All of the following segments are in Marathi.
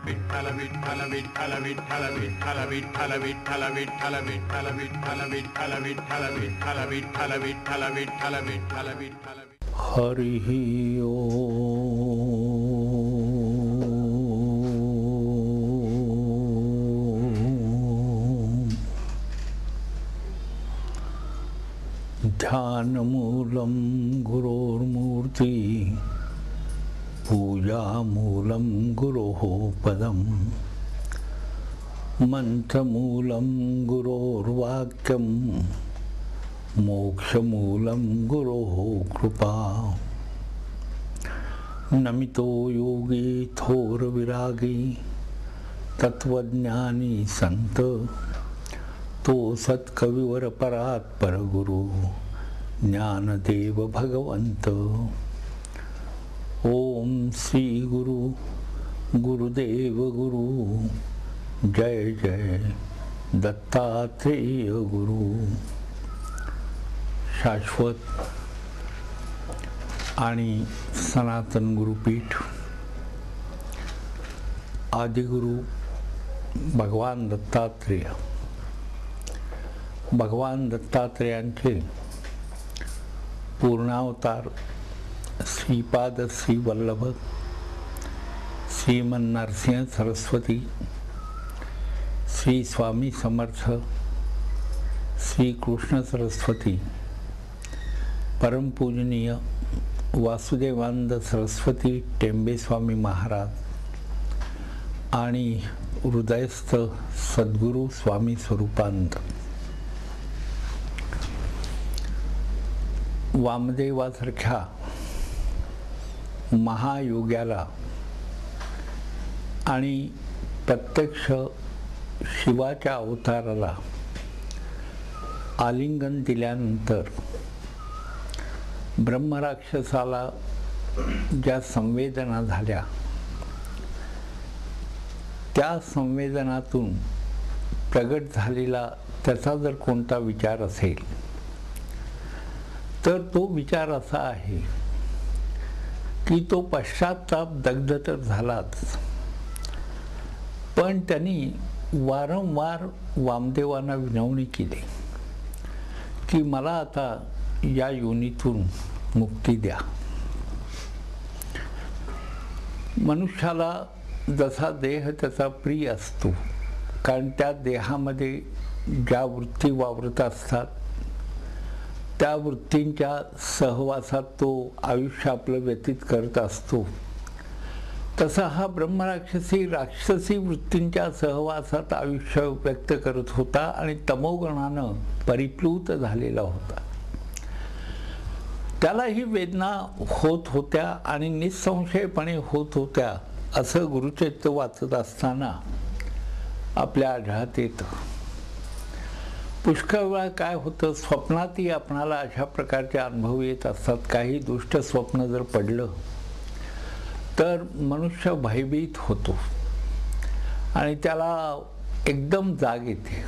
विठ्ठल विठ्ठल विठ्ठल विठ्ठल विठ्ठल विठ्ठल विठ्ठल विठ्ठल विठ्ठल विठ्ठल विठ्ठल विठ्ठल विठ्ठल विठ्ठल विठ्ठल विठ्ठल विठ्ठल विठ्ठल हरिः ओम। ध्यानमूलं गुरोर्मूर्ति पूजामूलं गुरोः पदं मंत्रमूलं गुरोर्वाक्यं मोक्षमूलं गुरोः कृपा। नमितो योगी थोर विरागी तत्वज्ञानी संत तो सत्कविवर परात्पर गुरु ज्ञानदेव भगवंत। ओम श्री गुरु गुरुदेव गुरु जय जय दत्तात्रेय गुरु। शाश्वत आणि सनातन गुरुपीठ आदिगुरु भगवान दत्तात्रेय, भगवान दत्तात्रेयांचे पूर्णावतार श्रीपाद श्री वल्लभ श्रीमन नरसिंह सरस्वती, श्री स्वामी समर्थ, श्री कृष्ण सरस्वती, परम पूजनीय वासुदेवानंद सरस्वती टेंबे स्वामी महाराज आणि हृदयस्थ सद्गुरु स्वामी स्वरूपानंद। वामदेवासारख्या महायोग्याला आणि प्रत्यक्ष शिवाच्या अवताराला आलिंगन दिल्यानंतर ब्रह्मराक्षसाला ज्या संवेदना झाल्या त्या संवेदनातून प्रगट झालेला त्याचा जर कोणता विचार असेल तर तो विचार असा आहे की तो पश्चाताप दग्ध तर झालाच, पण त्यांनी वारंवार वामदेवांना विनवणी केली की मला आता या योनीतून मुक्ती द्या। मनुष्याला जसा देह त्याचा प्रिय असतो, कारण त्या देहामध्ये ज्या वृत्ती वावरत असतात त्या वृत्तींच्या सहवासात तो आयुष्य आपलं व्यतीत करत असतो, तसा हा ब्रह्मराक्षसी राक्षसी वृत्तींच्या सहवासात आयुष्य व्यक्त करत होता आणि तमोगुणानं परिप्लुत झालेला होता। त्याला ही वेदना होत होत्या आणि निसंशयपणे होत होत्या असं गुरुचरित्र वाचत असताना आपल्या आढळात येतं। पुष्कळ वेळा काय होतं, स्वप्नातही आपणाला अशा प्रकारचे अनुभव येत असतात। काही दुष्ट स्वप्न जर पडलं तर मनुष्य भयभीत होतो आणि त्याला एकदम जाग येते।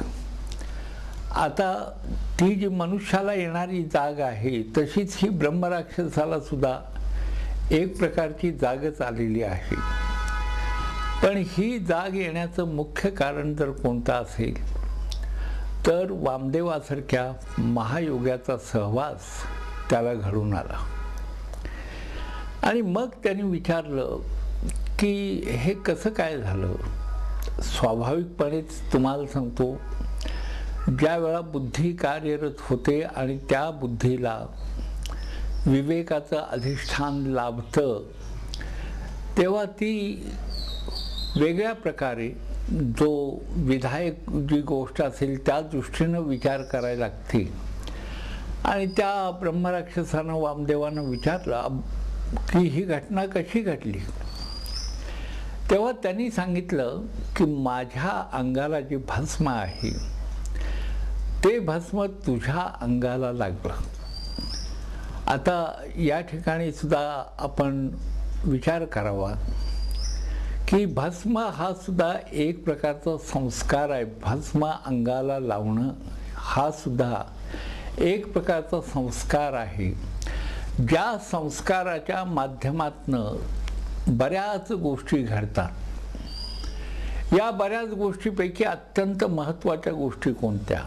आता ती जी मनुष्याला येणारी जाग आहे तशीच ही ब्रह्मराक्षसाला सुद्धा एक प्रकारची जागच आलेली आहे। पण ही जाग येण्याचं मुख्य कारण जर कोणतं असेल तर वामदेवासारख्या महायोग्याचा सहवास त्याला घडून आला। आणि मग त्यांनी विचारलं की हे कसं काय झालं। स्वाभाविकपणेच तुम्हाला सांगतो, ज्या वेळा बुद्धी कार्यरत होते आणि त्या बुद्धीला विवेकाचं अधिष्ठान लाभतं तेव्हा ती वेगळ्या प्रकारे जो विधायक जी गोष्ट असेल त्या दृष्टीनं विचार करायला लागते। आणि त्या ब्रह्मराक्षसानं वामदेवानं विचारलं की ही घटना कशी घडली। तेव्हा त्यांनी सांगितलं की माझ्या अंगाला जे भस्म आहे ते भस्म तुझ्या अंगाला लागलं। आता या ठिकाणी सुद्धा आपण विचार करावा की भस्म हा सुद्धा एक प्रकारचा संस्कार आहे। भस्म अंगाला लावणं हा सुद्धा एक प्रकारचा संस्कार आहे, ज्या संस्काराच्या माध्यमातनं बऱ्याच गोष्टी घडतात। या बऱ्याच गोष्टीपैकी अत्यंत महत्त्वाच्या गोष्टी कोणत्या?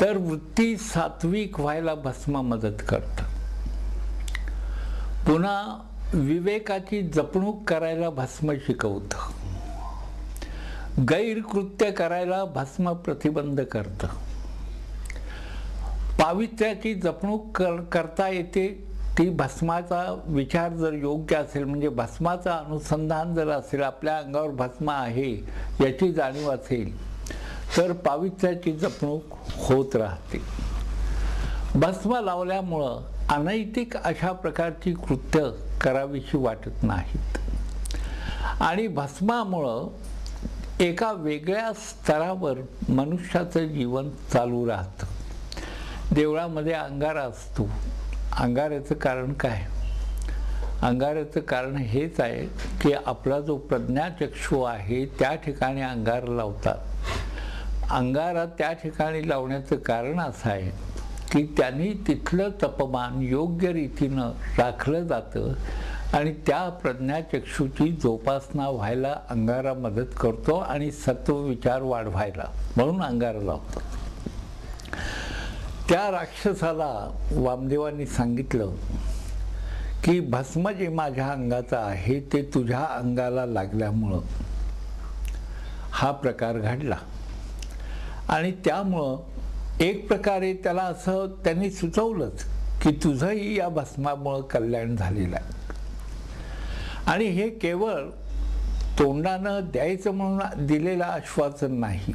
तर वृत्ती सात्विक व्हायला भस्म मदत करतं. पुन्हा विवेकाची जपणूक करायला भस्म शिकवतं. गैरकृत्य करायला भस्म प्रतिबंध करतं. पावित्र्याची जपणूक करता येते ती भस्माचा विचार जर योग्य असेल, म्हणजे भस्माचं अनुसंधान जर असेल, आपल्या अंगावर भस्म आहे याची जाणीव असेल, तर पावित्र्याची जपणूक होत राहते. भस्म लावल्यामुळं अनैतिक अशा प्रकारची कृत्य करावीशी वाटत नाहीत. आणि भस्मामुळं एका वेगळ्या स्तरावर मनुष्याचं जीवन चालू राहतं. देवळामध्ये अंगारा असतो. अंगाऱ्याचं कारण काय? अंगाऱ्याचं कारण हेच आहे की आपला जो प्रज्ञाचक्षु आहे त्या ठिकाणी अंगार लावतात. अंगारा त्या ठिकाणी लावण्याचं कारण असं आहे की त्यांनी तिथलं तपमान योग्य रीतीनं राखलं जातं आणि त्या प्रज्ञाचक्षुची जोपासना व्हायला अंगारा मदत करतो आणि सत्व विचार वाढवायला, म्हणून अंगारा लावतात. त्या राक्षसाला वामदेवांनी सांगितलं की भस्म जे माझ्या अंगाचं आहे ते तुझ्या अंगाला लागल्यामुळं हा प्रकार घडला. आणि त्यामुळं एक प्रकारे त्याला असं त्यांनी सुचवलंच की तुझंही या भस्मामुळं कल्याण झालेलं आहे. आणि हे केवळ तोंडानं द्यायचं म्हणून दिलेलं आश्वासन नाही,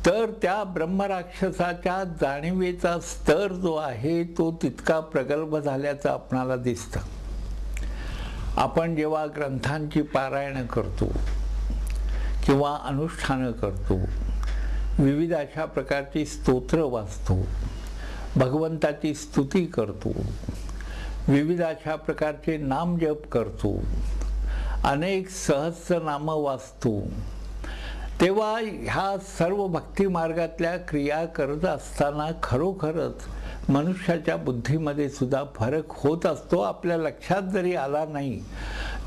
तर त्या ब्रह्मराक्षसाच्या जाणीवेचा स्तर जो आहे तो तितका प्रगल्भ झाल्याचं आपणाला दिसतं. आपण जेव्हा ग्रंथांची पारायणं करतो किंवा अनुष्ठानं करतो, विविध अशा प्रकारची स्तोत्र वाचतो, भगवंताची स्तुती करतो, विविध अशा प्रकारचे नामजप करतो, अनेक सहस्रनामं वाचतो, तेव्हा ह्या सर्व भक्ती मार्गातल्या क्रिया करत असताना खरोखरच मनुष्याच्या बुद्धीमध्ये सुद्धा फरक होत असतो. आपल्या लक्षात जरी आला नाही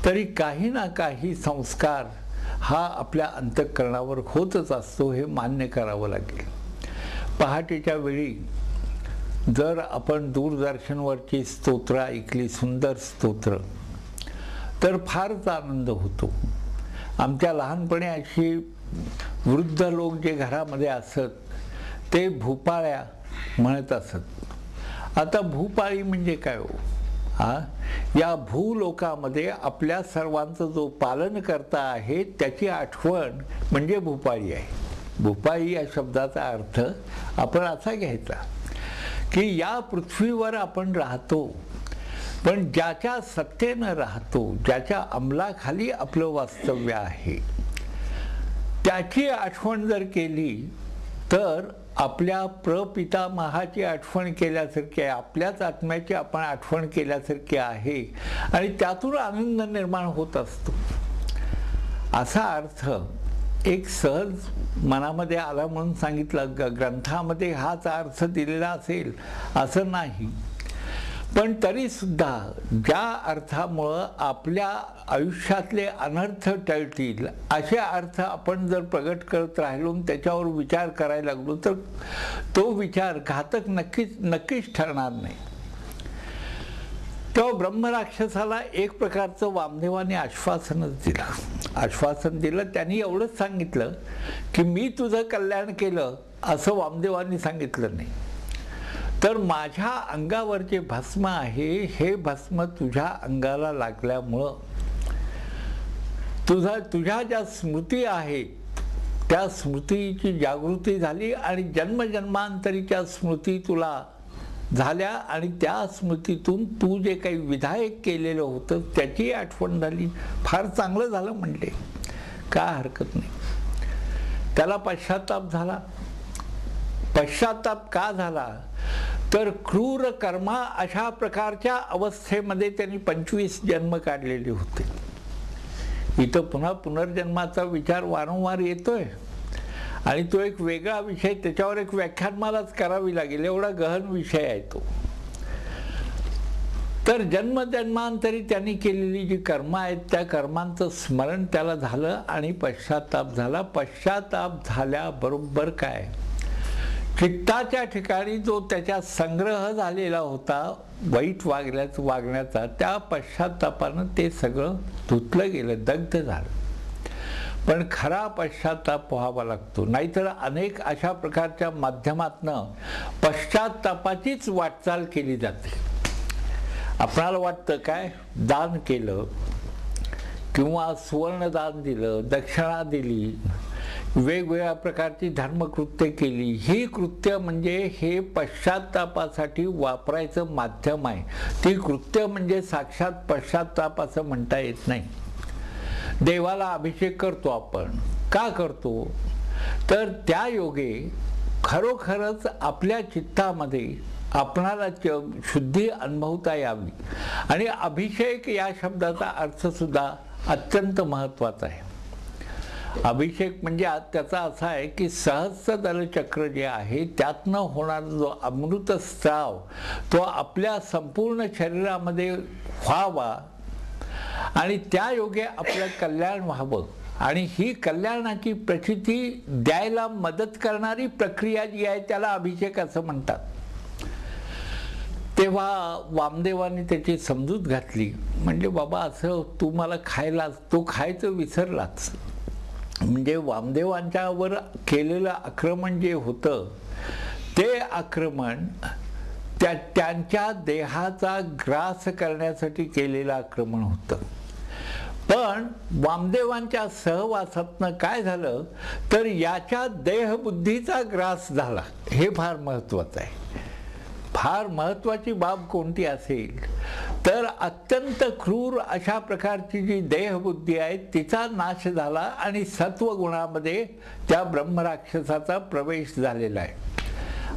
तरी काही ना काही संस्कार हा आपल्या अंतःकरणावर होतच असतो, हे मान्य करावं लागेल. पहाटेच्या वेळी जर आपण दूरदर्शनवरची स्तोत्र ऐकली, सुंदर स्तोत्र, तर फारच आनंद होतो. आमच्या लहानपणी अशी वृद्ध लोक जे घरामध्ये असत ते भूपाळ्या म्हणत असत. आता भूपाळी म्हणजे काय हो? या भूलोकामध्ये आपल्या सर्वांचं जो पालन करता आहे त्याची आठवण म्हणजे भूपाळी आहे. भूपाळी या शब्दाचा अर्थ आपण असा घ्यायचा की या पृथ्वीवर आपण राहतो, पण ज्याच्या सत्तेनं राहतो, ज्याच्या अंमलाखाली आपलं वास्तव्य आहे, त्याची आठवण जर केली तर आपल्या प्रपितामहाची आठवण केल्यासारखी आहे, आपल्याच आत्म्याची आपण आठवण केल्यासारखी आहे आणि त्यातून आनंद निर्माण होत असतो. असा अर्थ एक सहज मनामध्ये आला म्हणून सांगितला. ग्रंथामध्ये हाच अर्थ दिलेला असेल असं नाही, पण तरी सुद्धा ज्या अर्थामुळं आपल्या आयुष्यातले अनर्थ टळतील असे अर्थ आपण जर प्रगट करत राहिलो, त्याच्यावर विचार करायला लागलो, तर तो विचार घातक नक्कीच ठरणार नाही. तेव्हा ब्रह्मराक्षसाला एक प्रकारचं वामदेवाने आश्वासनच दिलं. आश्वासन दिलं, त्यांनी एवढंच सांगितलं की मी तुझं कल्याण केलं असं वामदेवांनी सांगितलं नाही, तर माझ्या अंगावर जे भस्म आहे हे भस्म तुझ्या अंगाला लागल्यामुळं तुझ्या ज्या स्मृती आहेत त्या स्मृतीची जागृती झाली आणि जन्मजन्मांतरीच्या स्मृती तुला झाल्या आणि त्या स्मृतीतून तू जे काही विधायक केलेलं होतं त्याची आठवण झाली. फार चांगलं झालं म्हणले, काय हरकत नाही. त्याला पश्चाताप झाला. पश्चाताप का झाला? तर क्रूर कर्मा अशा प्रकारच्या अवस्थेमध्ये त्यांनी 25 जन्म काढलेले होते. इथं पुन्हा पुनर्जन्माचा विचार वारंवार येतोय आणि तो एक वेगळा विषय, त्याच्यावर एक व्याख्यानमालाच करावी लागेल, एवढा गहन विषय आहे तो. तर जन्मजन्मांतरी त्यांनी केलेली जी कर्म आहेत त्या कर्मांचं स्मरण त्याला झालं आणि पश्चाताप झाला. पश्चाताप झाल्याबरोबर काय, चित्ताच्या ठिकाणी जो त्याच्या संग्रह झालेला होता वाईट वागण्याचा, त्या पश्चातापानं ते सगळं धुतलं गेलं, दग्ध झालं. पण खरा पश्चाताप व्हावा लागतो, नाहीतर अनेक अशा प्रकारच्या माध्यमातनं पश्चातापाचीच वाटचाल केली जाते. आपणाला वाटतं काय, दान केलं किंवा सुवर्णदान दिलं, दक्षिणा दिली, वेगवेगळ्या प्रकारची धर्मकृत्य केली, ही कृत्य म्हणजे हे पश्चातापासाठी वापरायचं माध्यम आहे. ती कृत्य म्हणजे साक्षात पश्चाताप असं म्हणता येत नाही. देवाला अभिषेक करतो आपण, का करतो, तर त्या योगे खरोखरच आपल्या चित्तामध्ये आपणाला शुद्धी अनुभवता यावी. आणि अभिषेक या शब्दाचा अर्थ सुद्धा अत्यंत महत्त्वाचा आहे. अभिषेक म्हणजे त्याचा असा आहे की सहस्रदल चक्र जे आहे त्यातनं होणारा जो अमृत स्त्राव तो आपल्या संपूर्ण शरीरामध्ये व्हावा आणि त्या योगे आपलं कल्याण व्हावं. आणि ही कल्याणाची प्रचिती द्यायला मदत करणारी प्रक्रिया जी आहे त्याला अभिषेक असं म्हणतात. तेव्हा वामदेवाने त्याची समजूत घातली, म्हणजे बाबा असं तू मला तो खायचं विसरलाच. म्हणजे वामदेवांच्यावर केलेलं आक्रमण जे होतं ते आक्रमण त्यांच्या देहाचा ग्रास करण्यासाठी केलेलं आक्रमण होतं. पण वामदेवांच्या सहवासातनं काय झालं तर याच्या देहबुद्धीचा ग्रास झाला. हे फार महत्त्वाचं आहे. फार महत्त्वाची बाब कोणती असेल तर अत्यंत क्रूर अशा प्रकारची जी देहबुद्धी आहे तिचा नाश झाला आणि सत्वगुणामध्ये त्या ब्रह्मराक्षसाचा प्रवेश झालेला आहे.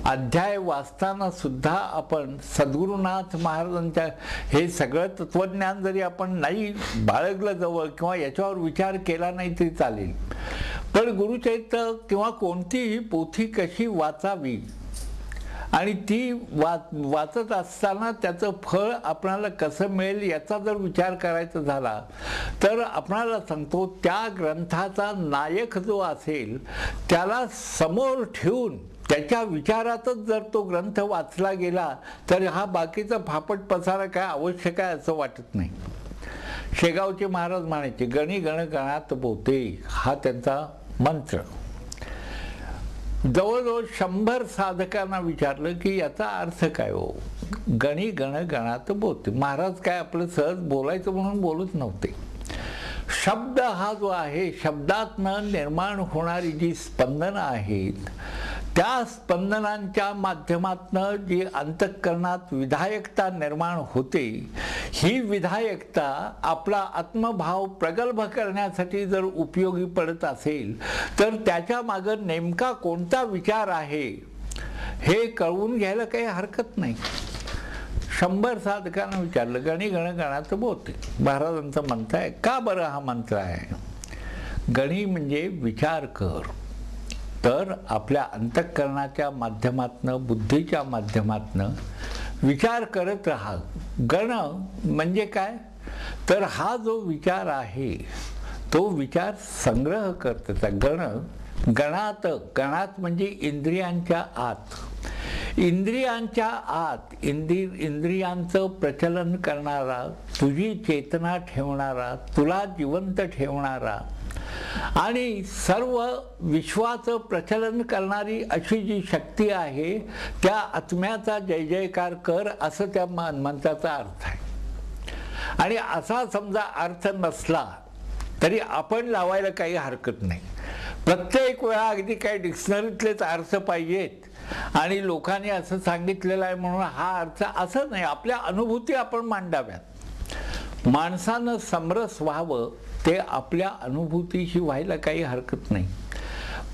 अध्याय वाचताना सुद्धा आपण सद्गुरुनाथ महाराजांच्या हे सगळं तत्वज्ञान जरी आपण नाही बाळगलं जवळ किंवा याच्यावर विचार केला नाही तरी चालेल, पण गुरुचरित्र किंवा कोणतीही पोथी कशी वाचावी आणि ती वाचत असताना त्याचं फळ आपणाला कसं मिळेल याचा जर विचार करायचा झाला तर आपणाला सांगतो त्या ग्रंथाचा नायक जो असेल त्याला समोर ठेवून त्याच्या विचारातच जर तो ग्रंथ वाचला गेला तर हा बाकीचा फापट पसारा काय आवश्यक आहे असं वाटत नाही. शेगावचे महाराज म्हणायचे गणी गण गणात बोते, हा त्यांचा मंत्र. जवळजवळ 100 साधकांना विचारलं की याचा अर्थ काय हो, गणी गण गणात बोते. महाराज काय आपलं सहज बोलायचं म्हणून बोलत नव्हते. शब्द हा जो आहे, शब्दातनं निर्माण होणारी जी स्पंदनं आहेत त्या स्पंदनांच्या माध्यमातनं जी अंतःकरणात विधायकता निर्माण होते, ही विधायकता आपला आत्मभाव प्रगल्भ करण्यासाठी जर उपयोगी पडत असेल तर त्याच्या मागं नेमका कोणता विचार आहे हे कळवून घ्यायला काही हरकत नाही. 100 साधकांना विचारलं गणी गण गणात बोते. महाराजांचा मंत्र आहे. का बरं हा मंत्र आहे? गणी म्हणजे विचार कर. तर आपल्या अंतःकरणाच्या माध्यमातनं बुद्धीच्या माध्यमातनं विचार करत राहा. गण म्हणजे काय तर हा जो विचार आहे तो विचार संग्रह करतो. गणात, गणात म्हणजे इंद्रियांच्या आत, इंद्रियांच्या आत इंद्रियांचं प्रचलन करणारा, तुझी चेतना ठेवणारा, तुला जिवंत ठेवणारा आणि सर्व विश्वाचं प्रचलन करणारी अशी जी शक्ती आहे त्या आत्म्याचा जय जयकार कर असं त्या मंत्राचा अर्थ आहे. आणि असा समजा अर्थ नसला तरी आपण लावायला काही हरकत नाही. प्रत्येक वेळा अगदी काही डिक्शनरीतलेच अर्थ पाहिजेत आणि लोकांनी असं सांगितलेलं आहे म्हणून हा अर्थ असं नाही. आपल्या अनुभूती आपण मांडाव्यात. माणसानं समरस व्हावं ते आपल्या अनुभूतीशी व्हायला काही हरकत नाही.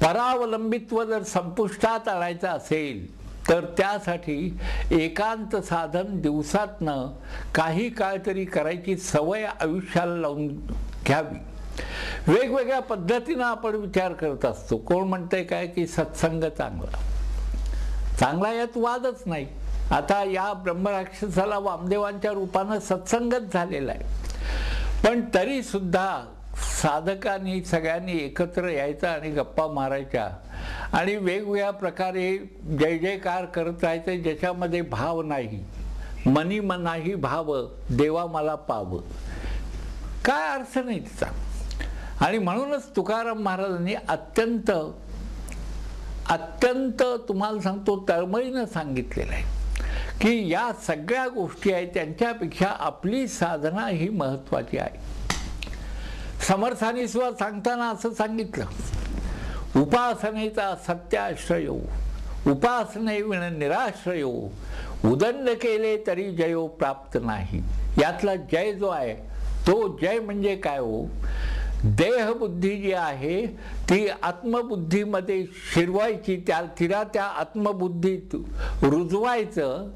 परावलंबित्व जर संपुष्टात आणायचं असेल तर त्यासाठी एकांत साधन दिवसातनं काही काळ तरी करायची सवय आयुष्याला लावून घ्यावी. वेगवेगळ्या पद्धतीनं आपण विचार करत असतो. कोण म्हणतंय काय की सत्संग चांगला यात वादच नाही. आता या ब्रह्मराक्षसाला वामदेवांच्या रूपानं सत्संगत झालेला आहे, पण तरी सुद्धा साधकांनी सगळ्यांनी एकत्र यायचं आणि गप्पा मारायच्या आणि वेगवेगळ्या प्रकारे जय जयकार करत राहायचे, ज्याच्यामध्ये भाव नाही. मनी मनाही भाव देवा मला पाव, काय अर्थ नाही तिचा. आणि म्हणूनच तुकाराम महाराजांनी अत्यंत अत्यंत तुम्हाला सांगतो तळमळीनं सांगितलेलं आहे की या सगळ्या गोष्टी आहेत त्यांच्यापेक्षा आपली साधना ही महत्त्वाची आहे. समर्थांनी सुद्धा सांगताना असं सांगितलं, उपासनेचा सत्याश्रयो उपासने विण निराश्रयो उदंड केले तरी जयो प्राप्त नाही. यातला जय जो आहे तो जय म्हणजे काय हो, देहबुद्धी जी आहे ती आत्मबुद्धीमध्ये शिरवायची, तिला त्या आत्मबुद्धीत रुजवायचं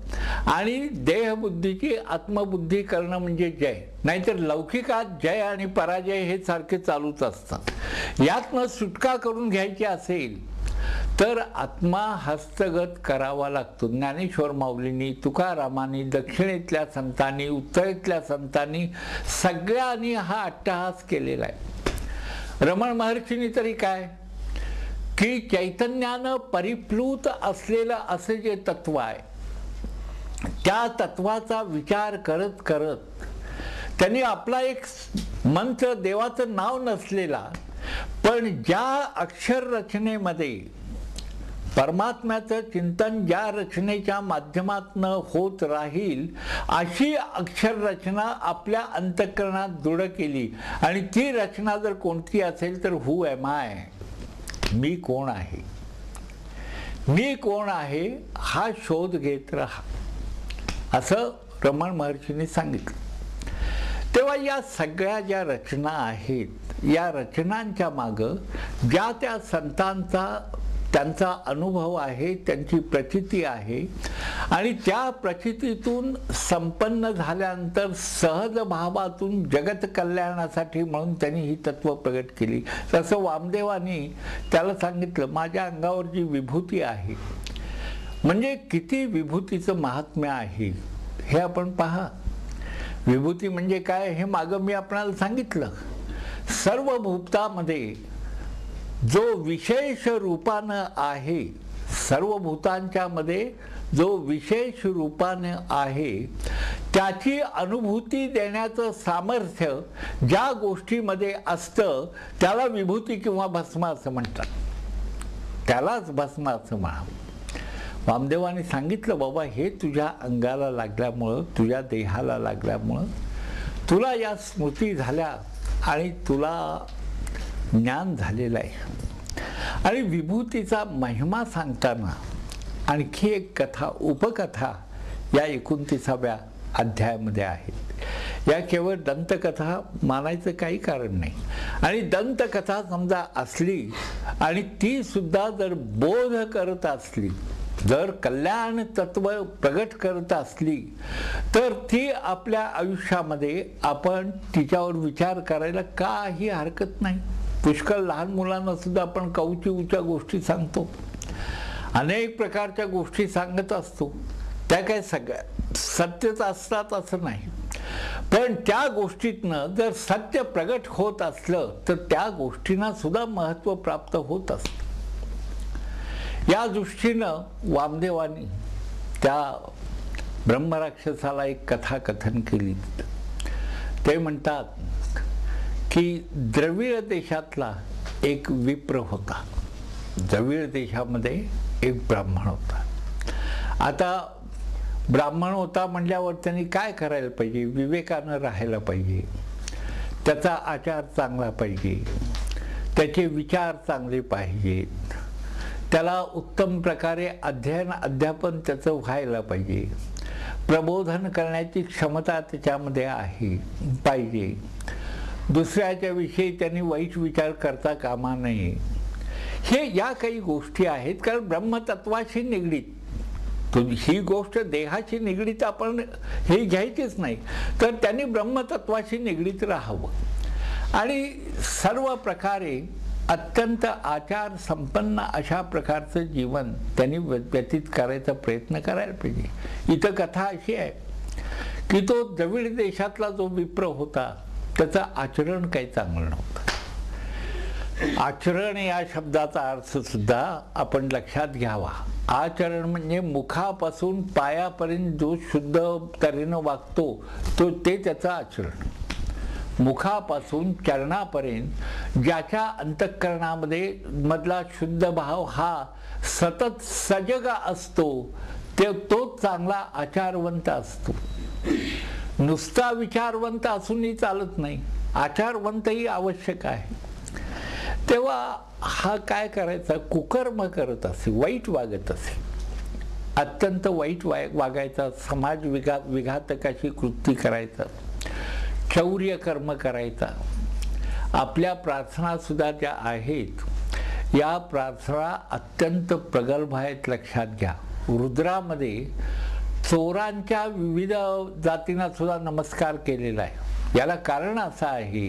आणि देहबुद्धीची आत्मबुद्धी करणं म्हणजे जय. नाहीतर लौकिकात जय आणि पराजय हे सारखे चालूच असतात. यातनं सुटका करून घ्यायची असेल तर आत्मा हस्तगत करावा लागतो. ज्ञानेश्वर माऊलींनी, तुकारामांनी, दक्षिणेतल्या संतांनी, उत्तरेतल्या संतांनी सगळ्यांनी हा अट्टहास केलेला आहे. रमण महर्षींनी तरी काय की चैतन्यानं परिप्लुत असलेलं असं जे तत्व आहे त्या तत्वाचा विचार करत करत त्यांनी आपला एक मंत्र, देवाचं नाव नसलेला पण ज्या अक्षर रचनेमध्ये परमात्म्याचं चिंतन ज्या रचनेच्या माध्यमातून होत राहील अशी अक्षर रचना आपल्या अंतःकरणात दृढ केली. आणि ती रचना जर कोणती असेल तर हू एम आय, मी कोण आहे, मी कोण आहे हा शोध घेत राहा, असं रमण महर्षींनी सांगितलं. तेव्हा या सगळ्या ज्या रचना आहेत या रचनांच्या मागं ज्या त्या संतांचा त्यांचा अनुभव आहे, त्यांची प्रचिती आहे आणि त्या प्रचितीतून संपन्न झाल्यानंतर सहज भावातून जगत कल्याणासाठी म्हणून त्यांनी ही तत्व प्रगट केली. तसं वामदेवानी त्याला सांगितलं, माझ्या अंगावर जी विभूती आहे, म्हणजे किती विभूतीचं महात्म्य आहे हे आपण पहा. विभूती म्हणजे काय हे मागं मी आपणाला सांगितलं. सर्व भूतामध्ये जो विशेष रूपानं आहे, सर्व भूतांच्या मध्ये जो विशेष रूपानं आहे त्याची अनुभूती देण्याचं सामर्थ्य ज्या गोष्टीमध्ये असतं त्याला विभूती किंवा भस्म असं म्हणतात. त्यालाच भस्म असं म्हणा. वामदेवाने सांगितलं, बाबा हे तुझ्या अंगाला लागल्यामुळं, तुझ्या देहाला लागल्यामुळं तुला या स्मृती झाल्या आणि तुला ज्ञान झालेलं आहे. आणि विभूतीचा महिमा सांगताना आणखी एक कथा, उपकथा या 29व्या अध्यायामध्ये आहेत. या केवळ दंतकथा मानायचं काही कारण नाही. आणि दंतकथा समजा असली आणि ती सुद्धा जर बोध करत असली, जर कल्याण तत्व प्रगट करत असली तर ती आपल्या आयुष्यामध्ये आपण तिच्यावर विचार करायला काही हरकत नाही. पुष्कळ लहान मुलांना सुद्धा आपण कवचीच्या गोष्टी सांगतो, अनेक प्रकारच्या गोष्टी सांगत असतो. त्या काय सगळ्या सत्यच असतात असं नाही, पण त्या गोष्टीतनं जर सत्य प्रगट होत असलं तर त्या गोष्टींना सुद्धा महत्त्व प्राप्त होत असतं. या दृष्टीनं वामदेवानी त्या ब्रह्मराक्षसाला एक कथा कथन केली. ते म्हणतात की द्रविड देशातला एक विप्र होता. द्रविड देशामध्ये एक ब्राह्मण होता. आता ब्राह्मण होता म्हटल्यावर त्यांनी काय करायला पाहिजे, विवेकानं राहायला पाहिजे, त्याचा आचार चांगला पाहिजे, त्याचे विचार चांगले पाहिजेत, त्याला उत्तम प्रकारे अध्ययन अध्यापन त्याचं व्हायला पाहिजे, प्रबोधन करण्याची क्षमता त्याच्यामध्ये आहे पाहिजे, दुसऱ्याच्या विषयी त्यांनी वाईट विचार करता कामा नये. हे या काही गोष्टी आहेत. कारण ब्रह्मतत्वाशी निगडीत ही गोष्ट देहाशी निगडीत आपण हे घ्यायचीच नाही, तर त्यांनी ब्रह्मतत्वाशी निगडीत राहावं आणि सर्व प्रकारे अत्यंत आचार संपन्न अशा प्रकारचं जीवन त्यांनी व्यतीत करायचा प्रयत्न करायला पाहिजे. इथं कथा अशी आहे की तो द्रविड देशातला जो विप्र होता त्याचं आचरण काही चांगलं नव्हतं. आचरण या शब्दाचा अर्थ सुद्धा आपण लक्षात घ्यावा. आचरण म्हणजे मुखापासून पायापर्यंत जो शुद्ध तऱ्हेनं वागतो ते त्याचं आचरण. मुखापासून चरणापर्यंत ज्याच्या अंतःकरणामध्ये मधला शुद्ध भाव हा सतत सजग असतो तोच चांगला आचारवंत असतो. नुसता विचारवंत असूनही चालत नाही, आचारवंतही आवश्यक आहे. तेव्हा हा काय करायचा, कुकर्म करत असे, वाईट वागत असे, अत्यंत वाईट वागायचा, समाज विघातकाची कृती करायचा, शौर्य कर्म करायचा. आपल्या प्रार्थना सुद्धा ज्या आहेत या प्रार्थना अत्यंत प्रगल्भ आहेत. लक्षात घ्या, रुद्रामध्ये चोरांच्या विविध जातींना सुद्धा नमस्कार केलेला आहे. याला कारण असं आहे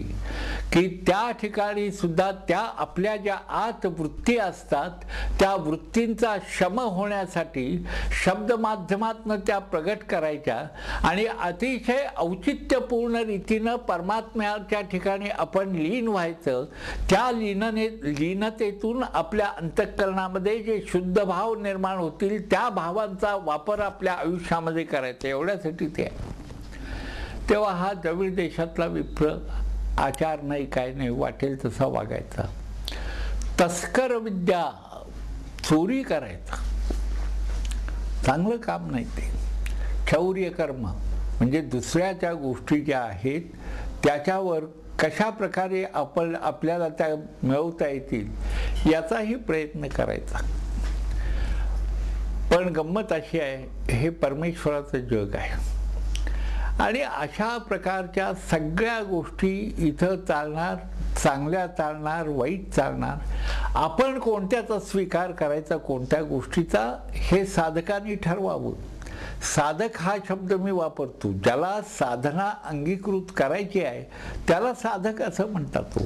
की त्या ठिकाणी सुद्धा त्या आपल्या ज्या आत वृत्ती असतात त्या वृत्तींचा शम होण्यासाठी शब्द माध्यमातून त्या प्रगट करायच्या आणि अतिशय औचित्यपूर्ण रीतीनं परमात्म्याच्या ठिकाणी आपण लीन व्हायचं. त्या लीनतेतून आपल्या अंतःकरणामध्ये जे शुद्ध भाव निर्माण होतील त्या भावांचा वापर आपल्या आयुष्यामध्ये करायचा, एवढ्यासाठी ते आहे. तेव्हा हा द्रविड देशातला विप्र आचार नाही, काय नाही, वाटेल तसा वागायचा. तस्कर विद्या, चोरी करायचा, चांगलं काम नाही ते. शौर्य कर्म म्हणजे दुसऱ्याच्या गोष्टी ज्या आहेत त्याच्यावर कशा प्रकारे आपल्याला त्या मिळवता येतील याचाही प्रयत्न करायचा. पण गंमत अशी आहे, हे परमेश्वराचं जग आहे आणि अशा प्रकारच्या सगळ्या गोष्टी इथं चालणार, चांगल्या चालणार, वाईट चालणार. आपण कोणत्याचा स्वीकार करायचा, कोणत्या गोष्टीचा, हे साधकांनी ठरवावं. साधक हा शब्द मी वापरतो, ज्याला साधना अंगीकृत करायची आहे त्याला साधक असं म्हणतात.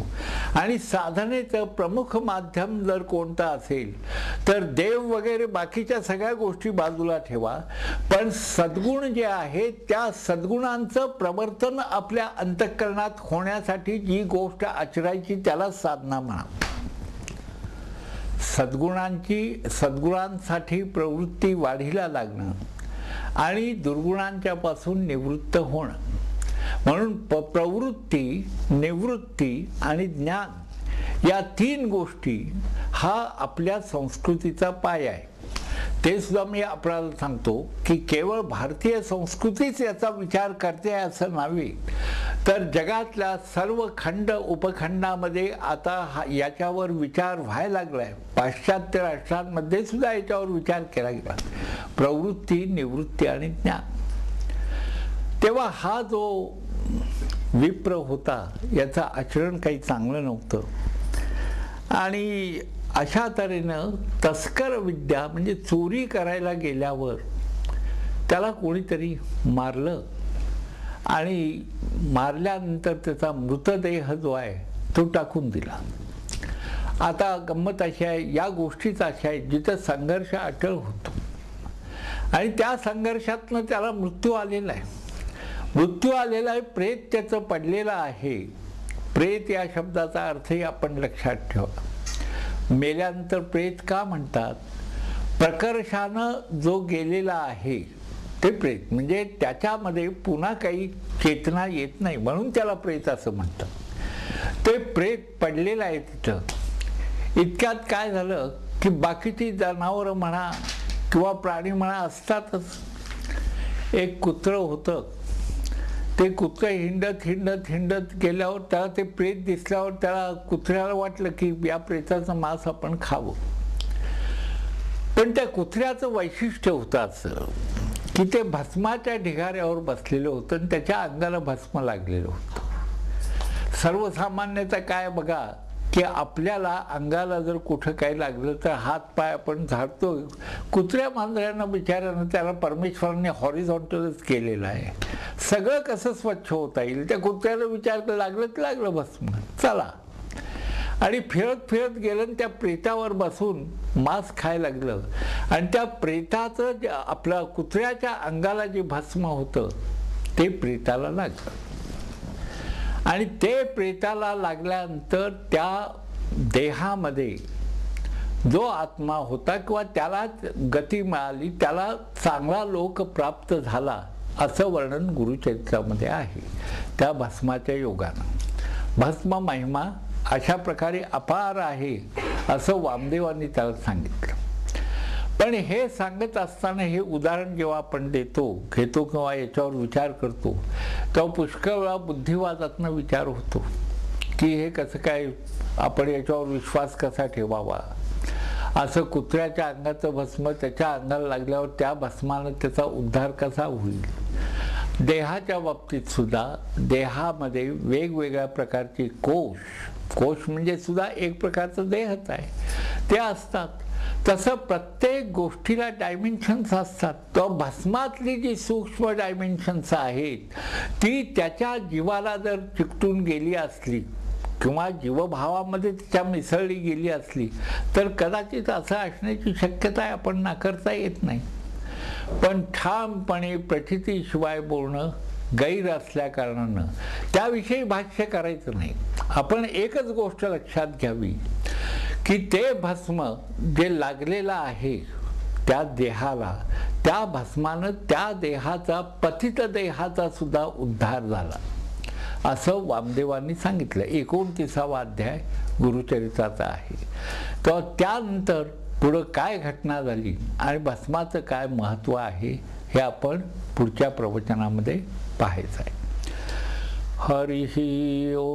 आणि साधनेचं प्रमुख माध्यम जर कोणतं असेल तर देव वगैरे बाकीच्या सगळ्या गोष्टी बाजूला ठेवा, पण सद्गुण जे आहेत त्या सद्गुणांचं प्रवर्तन आपल्या अंतःकरणात होण्यासाठी जी गोष्ट आचरायची त्याला साधना म्हणा. सद्गुणांसाठी प्रवृत्ती वाढीला लागणं आणि दुर्गुणांच्या पासून निवृत्त होणं. म्हणून प्रवृत्ती, निवृत्ती आणि ज्ञान या तीन गोष्टी हा आपल्या संस्कृतीचा पाय आहे. ते सुद्धा मी आपल्याला सांगतो की केवळ भारतीय संस्कृतीच याचा विचार करते असं नव्हे, तर जगातल्या सर्व खंड उपखंडामध्ये आता याच्यावर विचार व्हायला लागलाय. पाश्चात्य राष्ट्रांमध्ये सुद्धा याच्यावर विचार केला गेला, प्रवृत्ती, निवृत्ती आणि ज्ञान. तेव्हा हा जो विप्र होता याचं आचरण काही चांगलं नव्हतं आणि अशा तऱ्हेनं तस्कर विद्या म्हणजे चोरी करायला गेल्यावर त्याला कोणीतरी मारलं आणि मारल्यानंतर त्याचा मृतदेह जो आहे तो टाकून दिला. आता गंमत अशी आहे, या गोष्टीच अशा आहे जिथं संघर्ष अटळ होतो आणि त्या संघर्षातनं त्याला मृत्यू आलेला आहे. मृत्यू आलेला आहे, प्रेत त्याचं पडलेलं आहे. प्रेत या शब्दाचा अर्थही आपण लक्षात ठेवा. मेल्यानंतर प्रेत का म्हणतात, प्रकर्षानं जो गेलेला आहे ते प्रेत, म्हणजे त्याच्यामध्ये पुन्हा काही चेतना येत नाही म्हणून त्याला प्रेत असं म्हणतात. ते प्रेत पडलेलं आहे तिथं. इतक्यात काय झालं की बाकीची जनावरं म्हणा किंवा प्राणी म्हणा असतातच. एक कुत्रं होतं, ते कुत्रं हिंडत हिंडत हिंडत गेल्यावर त्याला ते प्रेत दिसल्यावर त्याला कुत्र्याला वाटलं की या प्रेताचं मांस आपण खावं. पण त्या कुत्र्याचं वैशिष्ट्य होतं असं की ते भस्माच्या ढिगाऱ्यावर बसलेलं होतं आणि त्याच्या अंगाला भस्म लागलेलं होतं. सर्वसामान्यतः काय बघा की आपल्याला अंगाला जर कुठं काही लागलं तर हात पाय आपण झाडतो. कुत्र्या मांजरांना बिचाऱ्यानं त्याला परमेश्वराने हॉरिझॉन्टलच केलेलं आहे. सगळं कसं स्वच्छ होता येईल, त्या कुत्र्याला विचार लागलं तर लागलं भस्म, चला. आणि फिरत फिरत गेलं आणि त्या प्रेतावर बसून मांस खायला लागलं आणि त्या प्रेताचं आपलं कुत्र्याच्या अंगाला जे भस्म होतं ते प्रेताला लागलं आणि ते प्रेताला लागल्यानंतर त्या देहामध्ये जो आत्मा होता किंवा त्याला गती मिळाली, त्याला चांगला लोक प्राप्त झाला असं वर्णन गुरुचरित्रामध्ये आहे त्या भस्माच्या योगानं. भस्म महिमा अशा प्रकारे अपार आहे असं वामदेवांनी त्याला सांगितलं. पण हे सांगत असताना हे उदाहरण जेव्हा आपण घेतो किंवा याच्यावर विचार करतो तेव्हा पुष्कळ वेळा बुद्धिवादातनं विचार होतो की हे कसं काय, आपण याच्यावर विश्वास कसा ठेवावा. असं कुत्र्याच्या अंगाचं भस्म त्याच्या अंगाला लागल्यावर त्या भस्मानं त्याचा उद्धार कसा होईल. देहाच्या बाबतीत सुद्धा देहामध्ये वेगवेगळ्या प्रकारचे कोश म्हणजे सुद्धा एक प्रकारचं देहच आहे, ते असतात. तसं प्रत्येक गोष्टीला डायमेन्शन्स असतात. तर भस्मातली जी सूक्ष्म डायमेन्शन्स आहेत ती त्याच्या जीवाला जर चिकटून गेली असली किंवा जीवभावामध्ये तिच्या मिसळली गेली असली तर कदाचित असं असण्याची शक्यता आहे, आपण नाकारता येत नाही. पण ठामपणे प्रचितीशिवाय बोलणं गैर असल्या कारणानं त्याविषयी भाष्य करायचं नाही. आपण एकच गोष्ट लक्षात घ्यावी की ते भस्म जे लागलेलं आहे त्या देहाला, त्या भस्मानं त्या देहाचा पतित देहाचा सुद्धा उद्धार झाला असं वामदेवांनी सांगितलं. 29वा अध्याय गुरुचरित्राचा आहे. तर त्यानंतर पुढं काय घटना झाली आणि भस्माचं काय महत्त्व आहे हे आपण पुढच्या प्रवचनामध्ये पाहायचं आहे. हरिः ओम.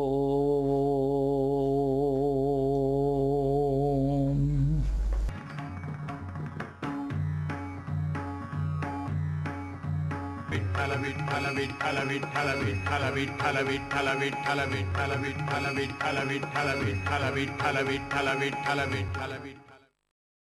विठ्ठल विठ्ठल विठ्ठल विठ्ठल विठ्ठल विठ्ठल विठ्ठल विठ्ठल विठ्ठल विठ्ठल विठ्ठल विठ्ठल विठ्ठल विठ्ठल विठ्ठल विठ्ठल विठ्ठल विठ्ठल